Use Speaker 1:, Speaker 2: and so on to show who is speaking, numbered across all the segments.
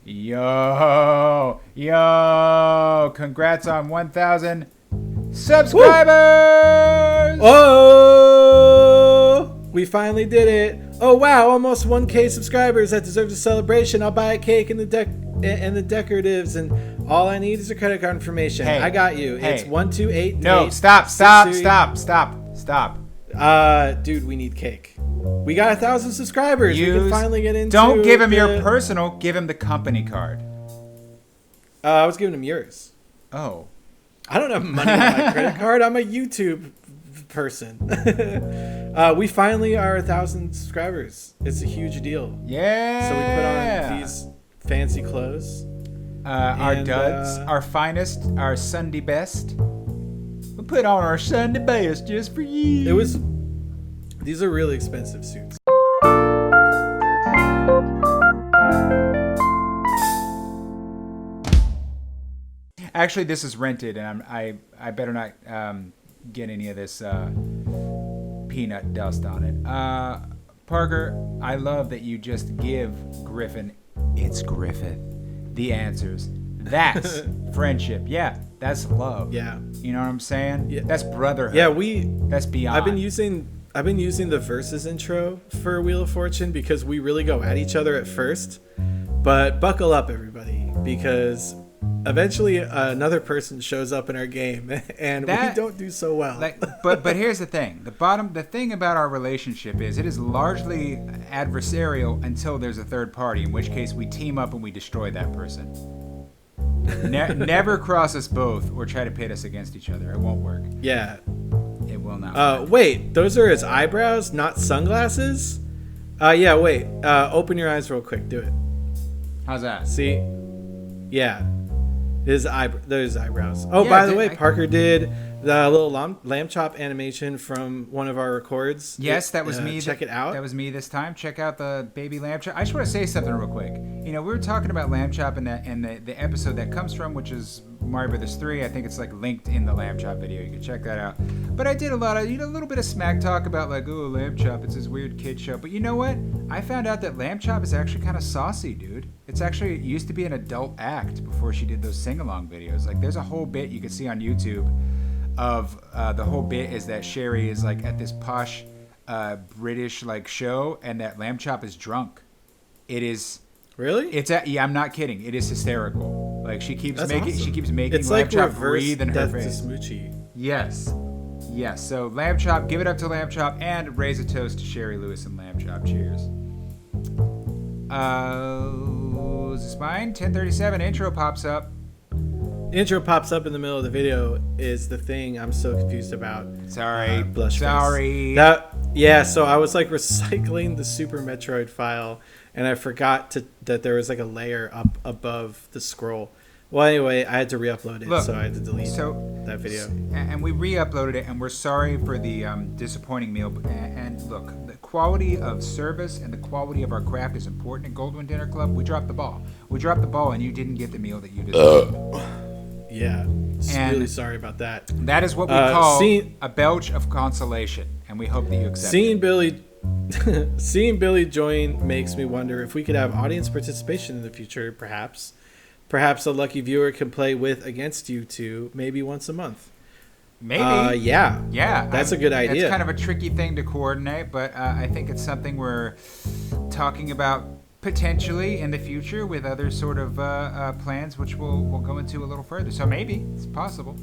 Speaker 1: Yo, congrats on 1,000 subscribers.
Speaker 2: Woo! Oh, we finally did it. Oh wow, almost 1K subscribers. That deserves a celebration. I'll buy a cake and the decoratives, and all I need is a credit card information.
Speaker 1: Hey,
Speaker 2: I got you.
Speaker 1: hey.
Speaker 2: It's 128.
Speaker 1: No, stop.
Speaker 2: Dude, we need cake. We got 1,000 subscribers. We can finally get into.
Speaker 1: Don't give him your personal. Give him the company card.
Speaker 2: I was giving him yours.
Speaker 1: Oh.
Speaker 2: I don't have money on my credit card. I'm a YouTube person. We finally are 1,000 subscribers. It's a huge deal.
Speaker 1: Yeah.
Speaker 2: So we put on these fancy clothes.
Speaker 1: Our duds, our finest, our Sunday best. We put on our Sunday best just for you.
Speaker 2: These are really expensive suits.
Speaker 1: Actually, this is rented, and I better not get any of this peanut dust on it. Parker, I love that you just give Griffin, it's Griffith, the answers. That's friendship. Yeah, that's love.
Speaker 2: Yeah.
Speaker 1: You know what I'm saying?
Speaker 2: Yeah.
Speaker 1: That's brotherhood.
Speaker 2: Yeah,
Speaker 1: that's beyond.
Speaker 2: I've been using the Versus intro for Wheel of Fortune because we really go at each other at first. But buckle up, everybody, because eventually another person shows up in our game and we don't do so well.
Speaker 1: But here's the thing. The thing about our relationship is it is largely adversarial until there's a third party, in which case we team up and we destroy that person. Never cross us both or try to pit us against each other. It won't work.
Speaker 2: Yeah.
Speaker 1: It will not work.
Speaker 2: Wait, those are his eyebrows, not sunglasses? Yeah, wait. Open your eyes real quick. Do it.
Speaker 1: How's that?
Speaker 2: See? Yeah. There's eyebrows. Oh,
Speaker 1: Yeah,
Speaker 2: by the way, Parker did the little lamb chop animation from one of our records.
Speaker 1: Yes, that was me.
Speaker 2: Check it out.
Speaker 1: That was me this time. Check out the baby lamb chop. I just want to say something real quick. You know, we were talking about lamb chop in the episode that comes from, which is Mario Brothers 3. I think it's like linked in the lamb chop video. You can check that out. But I did a little bit of smack talk about like, oh, lamb chop, it's this weird kid show. But you know what? I found out that lamb chop is actually kind of saucy, dude. It used to be an adult act before she did those sing-along videos. Like, there's a whole bit you can see on YouTube of the whole bit is that Sherry is like at this posh British like show, and that lamb chop is drunk. It is
Speaker 2: really.
Speaker 1: Yeah, I'm not kidding. It is hysterical. Like she keeps making
Speaker 2: it's
Speaker 1: lamb
Speaker 2: like
Speaker 1: chop breathe in her face.
Speaker 2: Smoochie.
Speaker 1: Yes. So lamb chop. Give it up to lamb chop and raise a toast to Sherry Lewis and lamb chop. Cheers. Is this mine? 1037 intro pops up.
Speaker 2: Intro pops up in the middle of the video is the thing I'm so confused about.
Speaker 1: Sorry.
Speaker 2: Blush
Speaker 1: Sorry.
Speaker 2: Yeah, so I was like recycling the Super Metroid file and I forgot that there was like a layer up above the scroll. Well, anyway, I had to re-upload it, so I had to delete that video.
Speaker 1: And we re-uploaded it, and we're sorry for the disappointing meal. And look, the quality of service and the quality of our craft is important at Goldwynn Dinner Club. We dropped the ball. And you didn't get the meal that you deserved.
Speaker 2: Yeah, really sorry about that.
Speaker 1: That is what we call a belch of consolation, and we hope that you accept it.
Speaker 2: Seeing Billy join makes me wonder if we could have audience participation in the future, perhaps. Perhaps a lucky viewer can play with against you two, maybe once a month.
Speaker 1: Maybe.
Speaker 2: Yeah. That's a good idea.
Speaker 1: It's kind of a tricky thing to coordinate, but I think it's something we're talking about potentially in the future with other sort of plans, which we'll go into a little further. So maybe it's possible.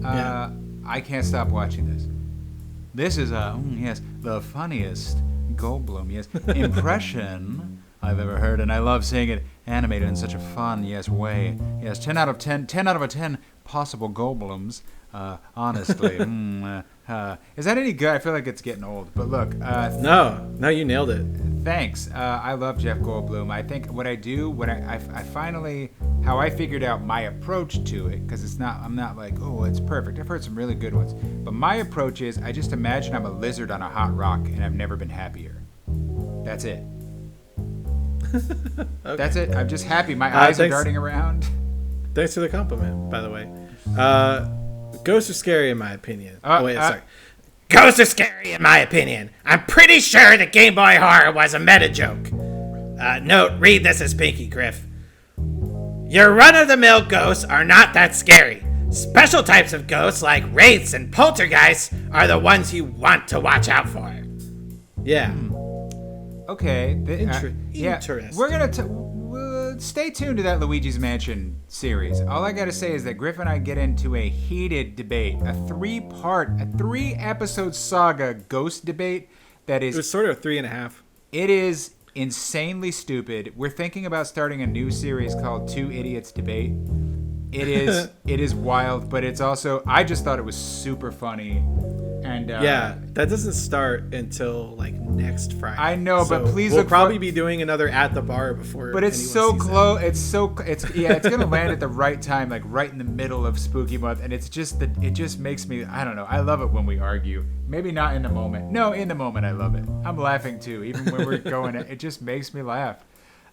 Speaker 1: I can't stop watching this. This is the funniest Goldblum impression I've ever heard, and I love seeing it animated in such a fun way. 10 out of 10 possible Goldblums. Honestly, is that any good? I feel like it's getting old. But look,
Speaker 2: no, you nailed it.
Speaker 1: Thanks. I love Jeff Goldblum. I think what I do when I finally how I figured out my approach to it, because I'm not like, oh, it's perfect. I've heard some really good ones, but my approach is I just imagine I'm a lizard on a hot rock and I've never been happier. That's it. Okay. That's it. I'm just happy. My eyes are darting around.
Speaker 2: Thanks for the compliment, by the way. Ghosts are scary in my opinion. Sorry. Ghosts are scary in my opinion. I'm pretty sure that Game Boy Horror was a meta joke. Note, read this as Pinky Griff. Your run-of-the-mill ghosts are not that scary. Special types of ghosts like wraiths and poltergeists are the ones you want to watch out for. Yeah.
Speaker 1: Okay.
Speaker 2: Interesting.
Speaker 1: We're gonna stay tuned to that Luigi's Mansion series. All I gotta say is that Griff and I get into a heated debate, a 3-episode saga ghost debate that is.
Speaker 2: It was sort of 3.5.
Speaker 1: It is insanely stupid. We're thinking about starting a new series called Two Idiots Debate. It is wild, but it's also, I just thought it was super funny. And
Speaker 2: yeah, that doesn't start until like next Friday.
Speaker 1: I know,
Speaker 2: so
Speaker 1: but please
Speaker 2: we'll
Speaker 1: look
Speaker 2: probably be doing another at the bar before.
Speaker 1: But it's so close. It's gonna land at the right time, like right in the middle of Spooky Month, and it just makes me, I don't know. I love it when we argue. Maybe not in the moment. No, in the moment I love it. I'm laughing too, even when we're going. It just makes me laugh.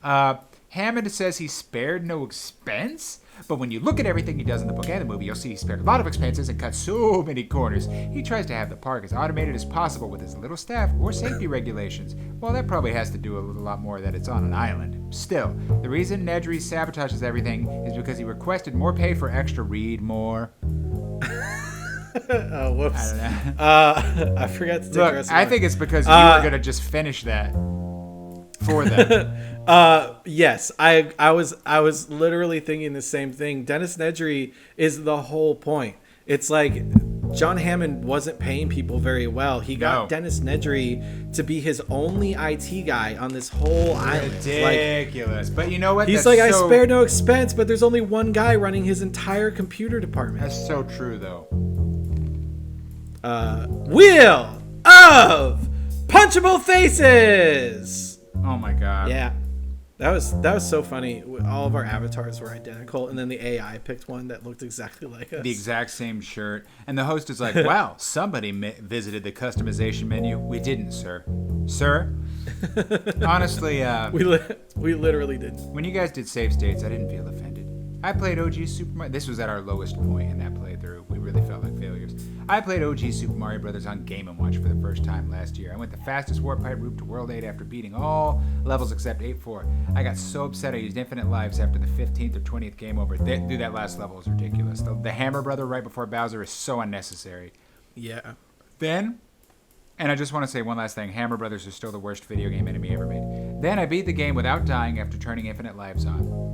Speaker 1: Hammond says he spared no expense. But when you look at everything he does in the book and the movie, you'll see he spared a lot of expenses and cut so many corners. He tries to have the park as automated as possible with his little staff or safety regulations. Well, that probably has to do a lot more that it's on an island. Still, the reason Nedry sabotages everything is because he requested more pay for extra read more.
Speaker 2: Oh, whoops.
Speaker 1: I don't know.
Speaker 2: I forgot to take
Speaker 1: Look,
Speaker 2: the rest of
Speaker 1: I
Speaker 2: it.
Speaker 1: think it's because you were going to just finish that for them.
Speaker 2: Yes, I was literally thinking the same thing. Dennis Nedry is the whole point. It's like John Hammond wasn't paying people very well. He got Dennis Nedry to be his only IT guy on this whole island.
Speaker 1: Ridiculous. But you know what?
Speaker 2: He's I spared no expense, but there's only one guy running his entire computer department.
Speaker 1: That's so true, though.
Speaker 2: Wheel of Punchable Faces.
Speaker 1: Oh my god.
Speaker 2: Yeah. That was so funny. All of our avatars were identical, and then the AI picked one that looked exactly like us.
Speaker 1: The exact same shirt. And the host is like, wow, somebody visited the customization menu. We didn't, sir. Sir? Honestly,
Speaker 2: we literally didn't.
Speaker 1: When you guys did save states, I didn't feel offended. I played OG Super Mario. This was at our lowest point in that playthrough. We really felt like failures. I played OG Super Mario Brothers on Game & Watch for the first time last year. I went the fastest warp pipe route to World 8 after beating all levels except 8-4. I got so upset I used infinite lives after the 15th or 20th game over. Dude, that last level is ridiculous. The Hammer Brother right before Bowser is so unnecessary.
Speaker 2: Yeah.
Speaker 1: Then, and I just want to say one last thing. Hammer Brothers are still the worst video game enemy ever made. Then I beat the game without dying after turning infinite lives on.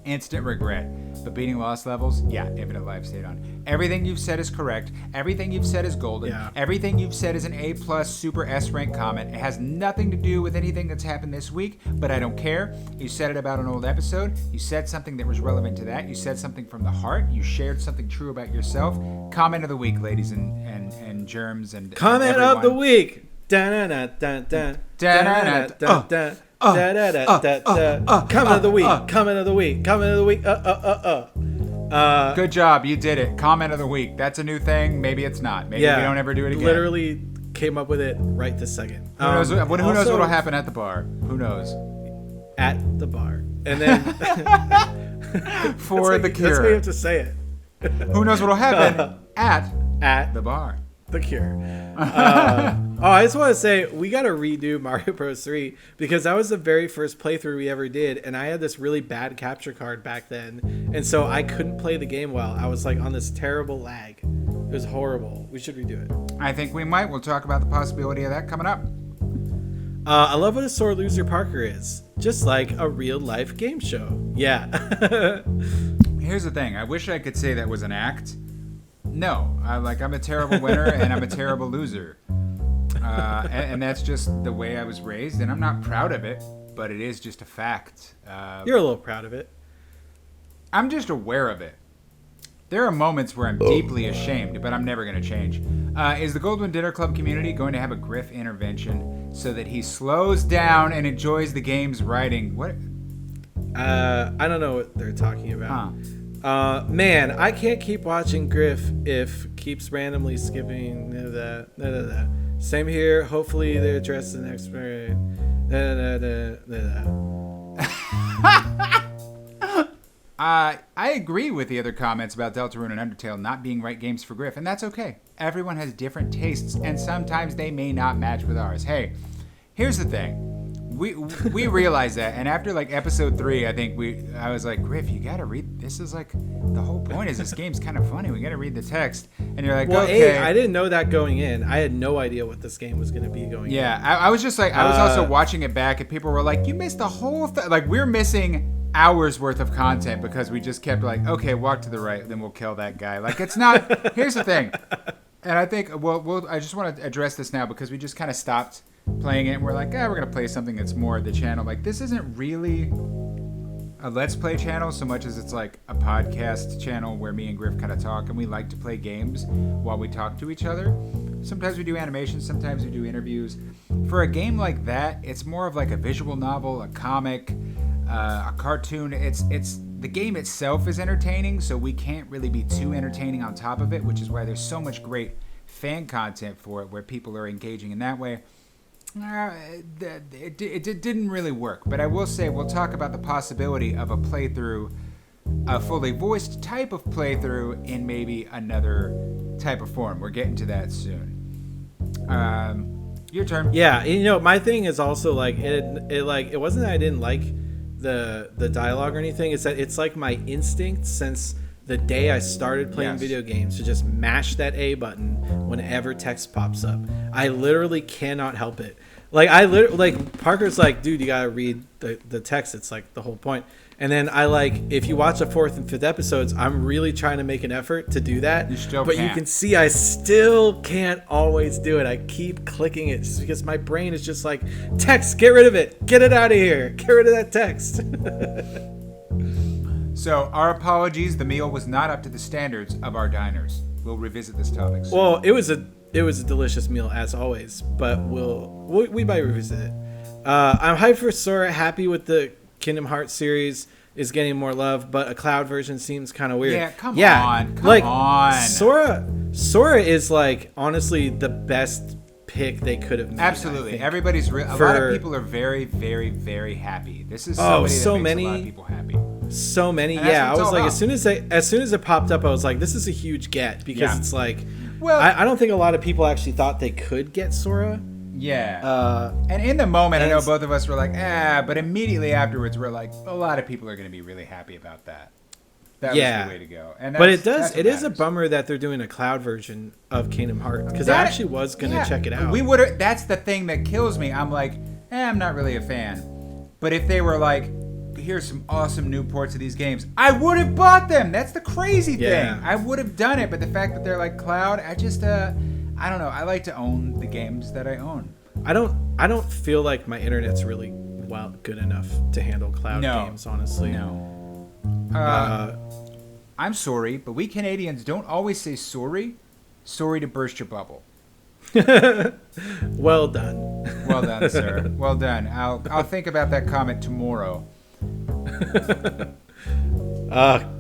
Speaker 1: Instant regret. But beating lost levels, yeah, infinite life stayed on. Everything you've said is correct. Everything you've said is golden.
Speaker 2: Yeah.
Speaker 1: Everything you've said is an A+ super S rank comment. It has nothing to do with anything that's happened this week, but I don't care. You said it about an old episode. You said something that was relevant to that. You said something from the heart. You shared something true about yourself. Comment of the week, ladies and germs and
Speaker 2: comment
Speaker 1: everyone.
Speaker 2: of the week. Comment of the week. Comment of the week. Comment of the week.
Speaker 1: Good job, you did it. Comment of the week. That's a new thing. Maybe it's not. Maybe we don't ever do it again.
Speaker 2: Literally came up with it right this second.
Speaker 1: Who knows what'll happen at the bar? Who knows?
Speaker 2: At the bar, and then
Speaker 1: for the cure.
Speaker 2: That's how you have to say it.
Speaker 1: Who knows what'll happen at the bar?
Speaker 2: The Cure. I just want to say we got to redo Mario Bros. 3 because that was the very first playthrough we ever did, and I had this really bad capture card back then, and so I couldn't play the game well. I was like on this terrible lag. It was horrible. We should redo it.
Speaker 1: I think we might. We'll talk about the possibility of that coming up.
Speaker 2: I love what a sore loser Parker is. Just like a real life game show. Yeah.
Speaker 1: Here's the thing. I wish I could say that was an act. No, I'm a terrible winner and I'm a terrible loser. And that's just the way I was raised, and I'm not proud of it, but it is just a fact.
Speaker 2: You're a little proud of it.
Speaker 1: I'm just aware of it. There are moments where I'm deeply ashamed, but I'm never going to change. Is the Goldwyn Dinner Club community going to have a Griff intervention so that he slows down and enjoys the game's writing? What?
Speaker 2: I don't know what they're talking about.
Speaker 1: Huh.
Speaker 2: Man, I can't keep watching Griff if keeps randomly skipping that. Same here. Hopefully they address the next period.
Speaker 1: I agree with the other comments about Deltarune and Undertale not being right games for Griff, and that's okay. Everyone has different tastes, and sometimes they may not match with ours. Hey, here's the thing. we realized that, and after like episode 3, I think I was like, Griff, you gotta read. This is like the whole point. Is this game's kind of funny. We gotta read the text, and you're like,
Speaker 2: well,
Speaker 1: okay.
Speaker 2: I didn't know that going in. I had no idea what this game was gonna be going in.
Speaker 1: Yeah, I was just like, I was also watching it back, and people were like, you missed the whole thing. Like, we're missing hours worth of content because we just kept like, okay, walk to the right, then we'll kill that guy. Like, it's not. Here's the thing, and I think I just want to address this now because we just kind of stopped playing it and we're like, we're gonna play something that's more the channel. Like, this isn't really a Let's Play channel so much as it's like a podcast channel where me and Griff kind of talk, and we like to play games while we talk to each other. Sometimes we do animations, sometimes we do interviews. For a game like that, it's more of like a visual novel, a comic, a cartoon. It's the game itself is entertaining, so we can't really be too entertaining on top of it, which is why there's so much great fan content for it where people are engaging in that way. It didn't really work, but I will say we'll talk about the possibility of a playthrough, a fully voiced type of playthrough in maybe another type of form. We're getting to that soon. Your turn.
Speaker 2: Yeah, my thing is also like it wasn't that I didn't like the dialogue or anything. It's that it's like my instinct since the day I started playing video games to just mash that A button whenever text pops up. I literally cannot help it. Like Parker's like, dude, you gotta read the text. It's like the whole point. And then if you watch the 4th and 5th episodes, I'm really trying to make an effort to do that. But you can see I still can't always do it. I keep clicking it just because my brain is just like, text, get rid of it. Get it out of here. Get rid of that text.
Speaker 1: So, our apologies. The meal was not up to the standards of our diners. We'll revisit this topic soon.
Speaker 2: Well, it was a delicious meal as always, but we might revisit it. I'm hyped for Sora. Happy with the Kingdom Hearts series is getting more love, but a cloud version seems kind of weird.
Speaker 1: Yeah, come on.
Speaker 2: Sora is like honestly the best pick they could have made.
Speaker 1: Absolutely, everybody's a lot of people are very, very, very happy. This is somebody that makes a lot of people happy.
Speaker 2: So many, yeah. I was like, as soon as it popped up, I was like, this is a huge get because it's like, well, I don't think a lot of people actually thought they could get Sora.
Speaker 1: Yeah. And in the moment, I know both of us were like, but immediately afterwards, we're like, a lot of people are going to be really happy about that. That was the way to go. And
Speaker 2: but it is a bummer that they're doing a cloud version of Kingdom Hearts because I actually was going to check it out.
Speaker 1: We would. That's the thing that kills me. I'm like, I'm not really a fan. But if they were like, here's some awesome new ports of these games, I would have bought them. That's the crazy thing. I would have done it, but the fact that they're like cloud, I just I don't know. I like to own the games that I own.
Speaker 2: I don't feel like my internet's really good enough to handle cloud games, honestly.
Speaker 1: No. I'm sorry, but we Canadians don't always say sorry. Sorry to burst your bubble.
Speaker 2: Well done.
Speaker 1: Well done, sir. Well done. I'll think about that comment tomorrow.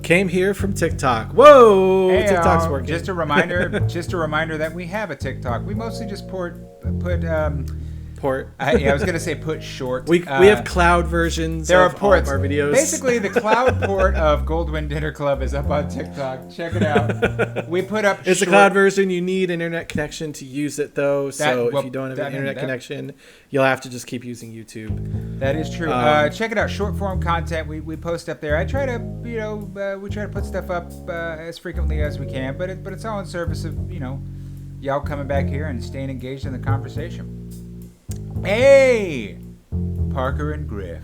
Speaker 2: Came here from TikTok. Whoa, hey, TikTok's working.
Speaker 1: Just a reminder that we have a TikTok. We mostly just put I was gonna say put short.
Speaker 2: We have cloud versions.
Speaker 1: There
Speaker 2: of
Speaker 1: are ports.
Speaker 2: All of our videos.
Speaker 1: Basically, the cloud port of Goldwynn Dinner Club is up on TikTok. Check it out. We put up.
Speaker 2: It's a cloud version. You need an internet connection to use it, though. If you don't have an internet connection, you'll have to just keep using YouTube.
Speaker 1: That is true. Check it out. Short form content. We post up there. I try to we try to put stuff up as frequently as we can, but it's all in service of y'all coming back here and staying engaged in the conversation. Hey, Parker and Griff.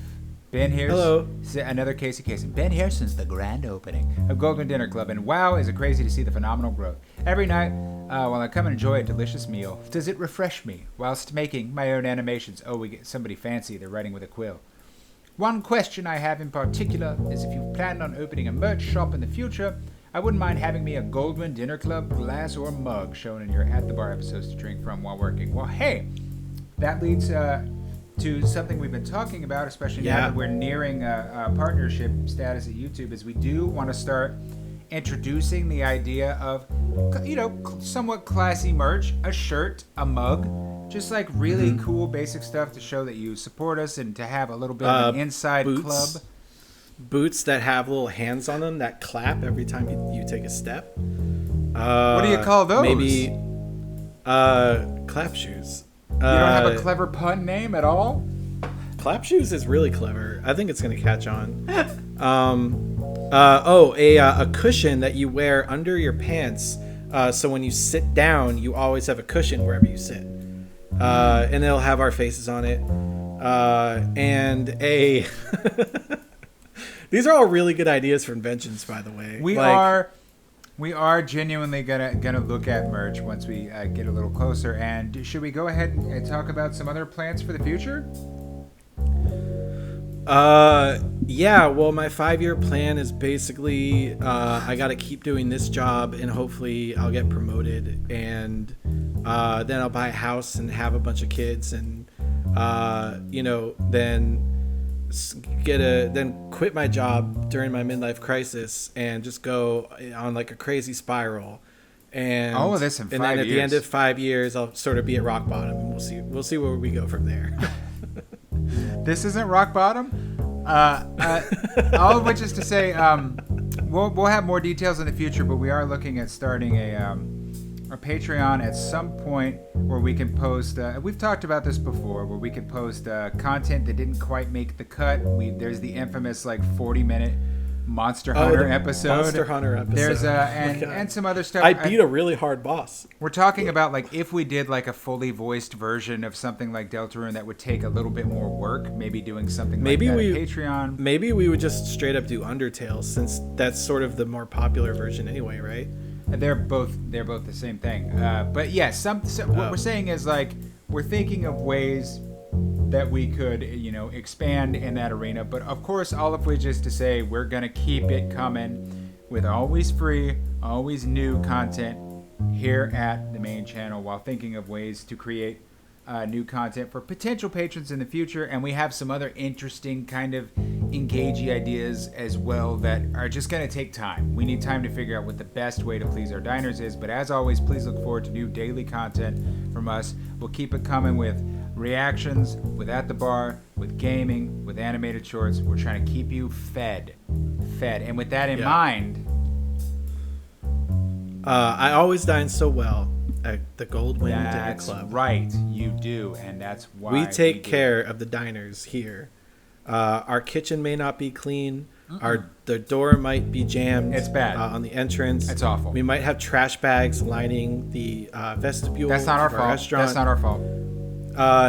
Speaker 1: Ben here.
Speaker 2: Hello.
Speaker 1: Another Casey. Ben here since the grand opening of Goldwynn Dinner Club, and wow, is it crazy to see the phenomenal growth. Every night, while I come and enjoy a delicious meal, does it refresh me whilst making my own animations. Oh, we get somebody fancy. They're writing with a quill. One question I have in particular is if you've planned on opening a merch shop in the future, I wouldn't mind having me a Goldwynn Dinner Club glass or mug shown in your At the Bar episodes to drink from while working. Well, hey. That leads to something we've been talking about, especially now that we're nearing a partnership status at YouTube, is we do want to start introducing the idea of, somewhat classy merch, a shirt, a mug, just like really cool basic stuff to show that you support us and to have a little bit of an inside club.
Speaker 2: Boots that have little hands on them that clap every time you take a step.
Speaker 1: What do you call those?
Speaker 2: Maybe clap shoes.
Speaker 1: You don't have a clever pun name at all?
Speaker 2: clap shoes is really clever. I think it's gonna catch on. A cushion that you wear under your pants, so when you sit down, you always have a cushion wherever you sit, and it'll have our faces on it. And a these are all really good ideas for inventions, by the way.
Speaker 1: We are genuinely gonna look at merch once we get a little closer. And should we go ahead and talk about some other plans for the future?
Speaker 2: Yeah, well, my 5-year plan is basically I got to keep doing this job, and hopefully I'll get promoted, and then I'll buy a house and have a bunch of kids, and then quit my job during my midlife crisis and just go on like a crazy spiral. And
Speaker 1: this in 5 years.
Speaker 2: And then at the end of 5 years, I'll sort of be at rock bottom, and we'll see where we go from there.
Speaker 1: This isn't rock bottom. All of which is to say, we'll have more details in the future, but we are looking at starting a Patreon at some point where we can post. We've talked about this before, where we can post content that didn't quite make the cut. There's the infamous 40-minute Monster Hunter episode.
Speaker 2: Monster Hunter episode.
Speaker 1: There's and some other stuff.
Speaker 2: I beat a really hard boss.
Speaker 1: We're talking about if we did a fully voiced version of something like Deltarune that would take a little bit more work, maybe doing something like that on Patreon.
Speaker 2: Maybe we would just straight up do Undertale, since that's sort of the more popular version anyway, right?
Speaker 1: They're both the same thing. But yeah, what we're saying is we're thinking of ways that we could, expand in that arena. But of course, all of which is to say we're going to keep it coming with always free, always new content here at the main channel, while thinking of ways to create new content for potential patrons in the future. And we have some other interesting kind of engagey ideas as well that are just going to take time. We need time to figure out what the best way to please our diners is. But as always, please look forward to new daily content from us. We'll keep it coming with reactions, with At the Bar, with gaming, with animated shorts. We're trying to keep you fed. And with that in mind,
Speaker 2: I always dine so well at the Goldwynn Dinner Club.
Speaker 1: That's right, you do, and that's why
Speaker 2: we take care of the diners here. Our kitchen may not be clean. The door might be jammed.
Speaker 1: It's bad
Speaker 2: on the entrance.
Speaker 1: It's awful.
Speaker 2: We might have trash bags lining the vestibule.
Speaker 1: That's not our fault.
Speaker 2: Restaurant.
Speaker 1: That's not our fault.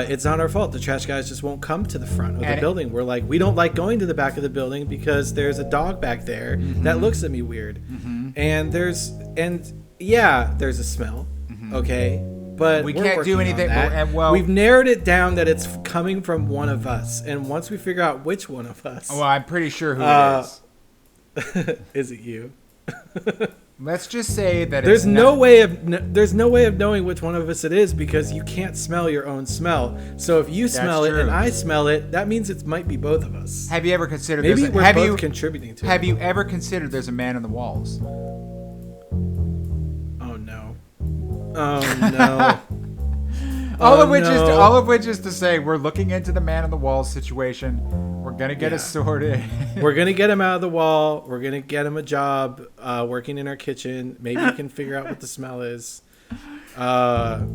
Speaker 2: It's not our fault. The trash guys just won't come to the front of the building. We're like, we don't like going to the back of the building because there's a dog back there that looks at me weird. And there's a smell. Okay, but
Speaker 1: we can't do anything.
Speaker 2: We've narrowed it down that it's coming from one of us, and once we figure out which one of us,
Speaker 1: I'm pretty sure who it is.
Speaker 2: Is it you?
Speaker 1: Let's just say that
Speaker 2: there's no way of knowing which one of us it is, because you can't smell your own smell. So if you smell it and I smell it, that means it might be both of us.
Speaker 1: Have you ever considered?
Speaker 2: Maybe we're both contributing to it.
Speaker 1: Have you ever considered there's a man on the walls?
Speaker 2: Oh no.
Speaker 1: All of which is to say, we're looking into the man on the wall situation. We're gonna get it sorted.
Speaker 2: We're gonna get him out of the wall. We're gonna get him a job working in our kitchen. Maybe we can figure out what the smell is. But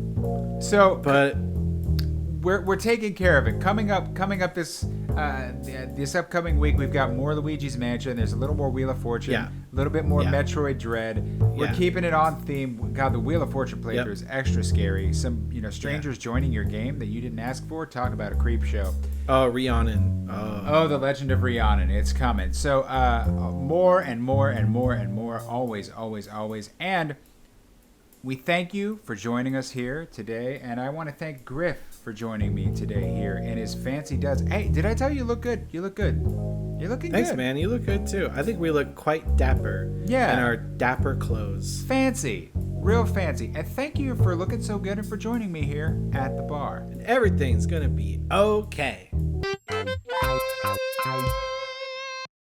Speaker 1: we're taking care of it. Coming up this upcoming week, we've got more Luigi's Mansion. There's a little more Wheel of Fortune. A little bit more Metroid Dread. We're keeping it on theme. God, the Wheel of Fortune playthrough is extra scary. Some strangers joining your game that you didn't ask for. Talk about a creep show.
Speaker 2: Oh, Rhiannon.
Speaker 1: Oh, the Legend of Rhiannon. It's coming. So more and more and more and more. Always, always, always. And we thank you for joining us here today, and I want to thank Griff for joining me today here in his fancy duds. Hey, did I tell you look good? You look good. You're looking
Speaker 2: Thanks,
Speaker 1: good.
Speaker 2: man. You look good, too. I think we look quite dapper in our dapper clothes.
Speaker 1: Fancy. Real fancy. And thank you for looking so good and for joining me here at the bar.
Speaker 2: And everything's going to be okay.